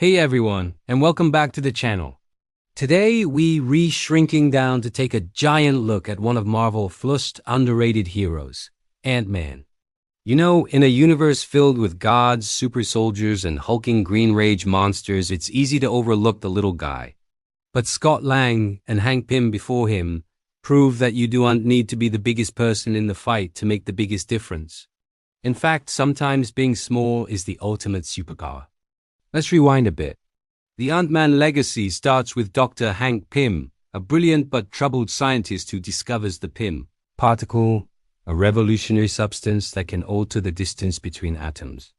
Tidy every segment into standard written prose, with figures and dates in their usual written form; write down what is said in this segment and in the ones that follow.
Hey everyone, and welcome back to the channel. Today we re-shrinking down to take a giant look at one of Marvel's most underrated heroes, Ant-Man. You know, in a universe filled with gods, super soldiers, and hulking green rage monsters, it's easy to overlook the little guy. But Scott Lang and Hank Pym before him prove that you don't need to be the biggest person in the fight to make the biggest difference. In fact, sometimes being small is the ultimate superpower. Let's rewind a bit. The Ant-Man legacy starts with Dr. Hank Pym, a brilliant but troubled scientist who discovers the Pym particle, a revolutionary substance that can alter the distance between atoms.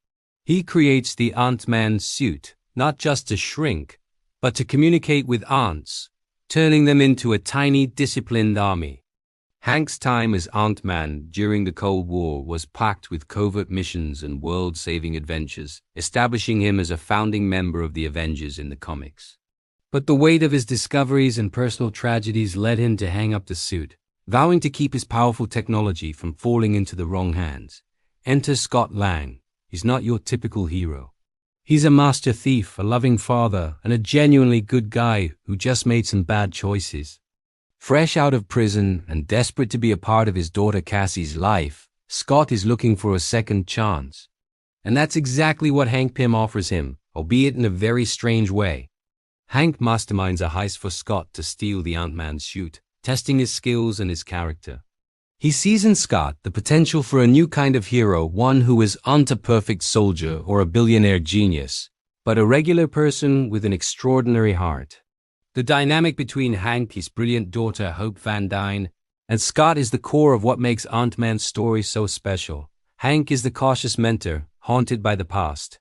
He creates the Ant-Man suit, not just to shrink, but to communicate with ants, turning them into a tiny, disciplined army. Hank's time as Ant-Man during the Cold War was packed with covert missions and world-saving adventures, establishing him as a founding member of the Avengers in the comics. But the weight of his discoveries and personal tragedies led him to hang up the suit, vowing to keep his powerful technology from falling into the wrong hands. Enter Scott Lang. He's not your typical hero. He's a master thief, a loving father, and a genuinely good guy who just made some bad choices. Fresh out of prison and desperate to be a part of his daughter Cassie's life, Scott is looking for a second chance. And that's exactly what Hank Pym offers him, albeit in a very strange way. Hank masterminds a heist for Scott to steal the Ant-Man suit, testing his skills and his character. He sees in Scott the potential for a new kind of hero, one who isn't a perfect soldier or a billionaire genius, but a regular person with an extraordinary heart. The dynamic between Hank, his brilliant daughter Hope Van Dyne, and Scott is the core of what makes Ant-Man's story so special. Hank is the cautious mentor, haunted by the past.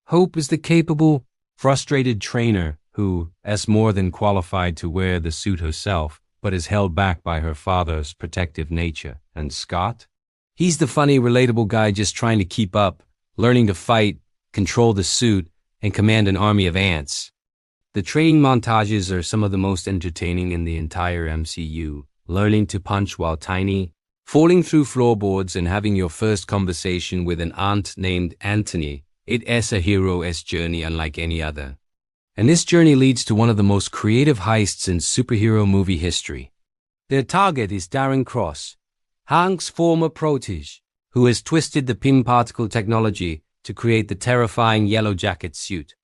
Hope is the capable, frustrated trainer who is more than qualified to wear the suit herself, but is held back by her father's protective nature. And Scott? He's the funny, relatable guy just trying to keep up, learning to fight, control the suit, and command an army of ants. The training montages are some of the most entertaining in the entire MCU. Learning to punch while tiny, falling through floorboards, and having your first conversation with an ant named Anthony. It is a hero's journey unlike any other. And this journey leads to one of the most creative heists in superhero movie history. Their target is Darren Cross, Hank's former protege, who has twisted the Pym Particle technology to create the terrifying Yellow Jacket suit.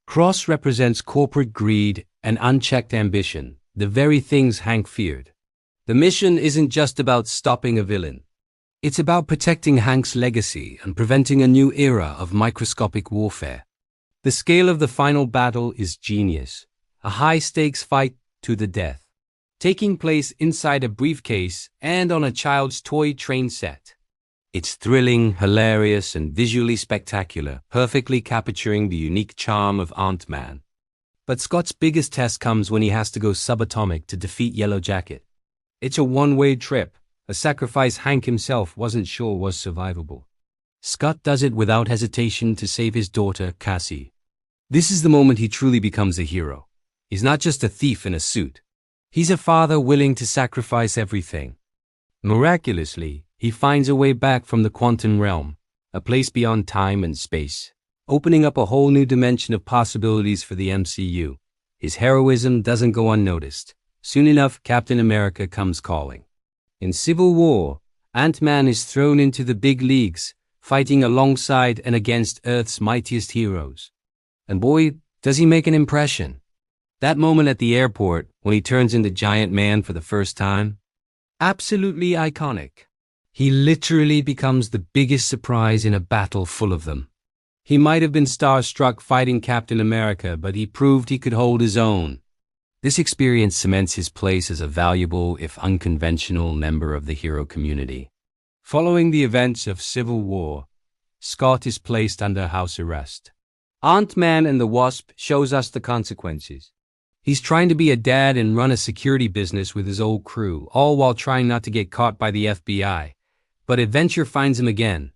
Cross represents corporate greed and unchecked ambition, the very things Hank feared. The mission isn't just about stopping a villain. It's about protecting Hank's legacy and preventing a new era of microscopic warfare. The scale of the final battle is genius, a high-stakes fight to the death, taking place inside a briefcase and on a child's toy train set. It's thrilling, hilarious, and visually spectacular, perfectly capturing the unique charm of Ant-Man. But Scott's biggest test comes when he has to go subatomic to defeat Yellow Jacket. It's a one-way trip, a sacrifice Hank himself wasn't sure was survivable. Scott does it without hesitation to save his daughter, Cassie. This is the moment he truly becomes a hero. He's not just a thief in a suit. He's a father willing to sacrifice everything. Miraculously, he finds a way back from the quantum realm, a place beyond time and space, opening up a whole new dimension of possibilities for the MCU. His heroism doesn't go unnoticed. Soon enough, Captain America comes calling. In Civil War, Ant-Man is thrown into the big leagues, fighting alongside and against Earth's mightiest heroes. And boy, does he make an impression. That moment at the airport, when he turns into Giant Man for the first time, absolutely iconic. He literally becomes the biggest surprise in a battle full of them. He might have been starstruck fighting Captain America, but he proved he could hold his own. This experience cements his place as a valuable, if unconventional, member of the hero community. Following the events of Civil War, Scott is placed under house arrest. Ant-Man and the Wasp shows us the consequences. He's trying to be a dad and run a security business with his old crew, all while trying not to get caught by the FBI. But Avenger finds him again.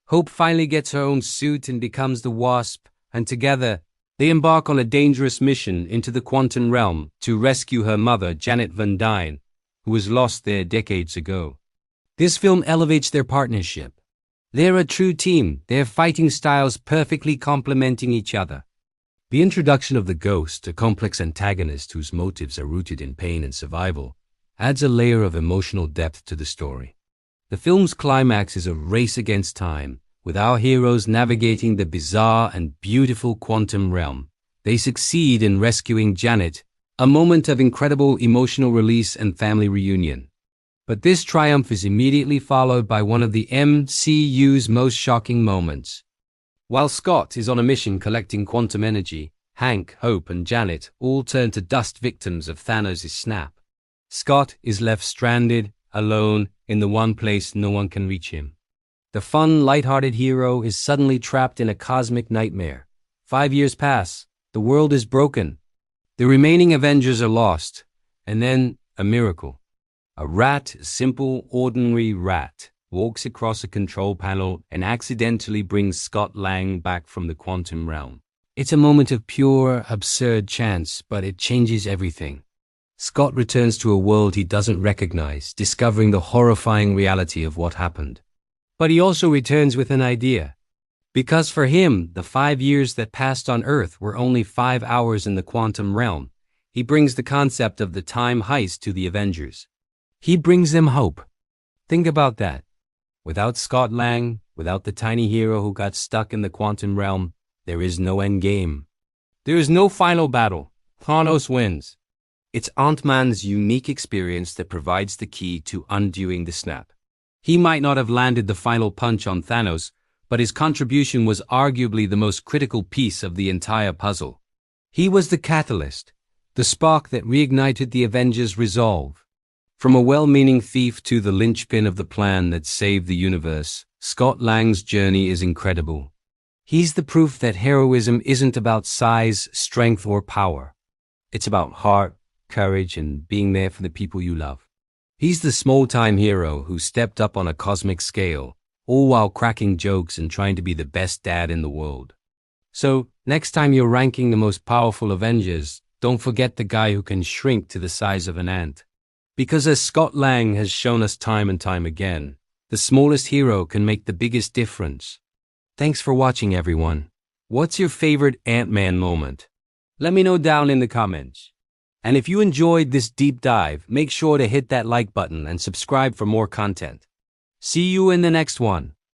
Hope finally gets her own suit and becomes the Wasp, and together, they embark on a dangerous mission into the quantum realm to rescue her mother, Janet Van Dyne, who was lost there decades ago. This film elevates their partnership. They're a true team, their fighting styles perfectly complementing each other. The introduction of the Ghost, a complex antagonist whose motives are rooted in pain and survival, adds a layer of emotional depth to the story. The film's climax is a race against time, with our heroes navigating the bizarre and beautiful quantum realm. They succeed in rescuing Janet, a moment of incredible emotional release and family reunion. But this triumph is immediately followed by one of the MCU's most shocking moments. While Scott is on a mission collecting quantum energy, Hank, Hope, and Janet all turn to dust, victims of Thanos' snap. Scott is left stranded, alone, in the one place no one can reach him. The fun, lighthearted hero is suddenly trapped in a cosmic nightmare. 5 years pass, the world is broken. The remaining Avengers are lost, and then a miracle. A rat, a simple, ordinary rat, walks across a control panel and accidentally brings Scott Lang back from the quantum realm. It's a moment of pure, absurd chance, but it changes everything. Scott returns to a world he doesn't recognize, discovering the horrifying reality of what happened. But he also returns with an idea. Because for him, the 5 years that passed on Earth were only 5 hours in the quantum realm. He brings the concept of the time heist to the Avengers. He brings them hope. Think about that. Without Scott Lang, without the tiny hero who got stuck in the quantum realm, there is no Endgame. There is no final battle. Thanos wins. It's Ant-Man's unique experience that provides the key to undoing the snap. He might not have landed the final punch on Thanos, but his contribution was arguably the most critical piece of the entire puzzle. He was the catalyst, the spark that reignited the Avengers' resolve. From a well-meaning thief to the linchpin of the plan that saved the universe, Scott Lang's journey is incredible. He's the proof that heroism isn't about size, strength, or power. It's about heart, courage, and being there for the people you love. He's the small-time hero who stepped up on a cosmic scale, all while cracking jokes and trying to be the best dad in the world. So, next time you're ranking the most powerful Avengers, don't forget the guy who can shrink to the size of an ant. Because as Scott Lang has shown us time and time again, the smallest hero can make the biggest difference. Thanks for watching, everyone. What's your favorite Ant-Man moment? Let me know down in the comments. And if you enjoyed this deep dive, make sure to hit that like button and subscribe for more content. See you in the next one.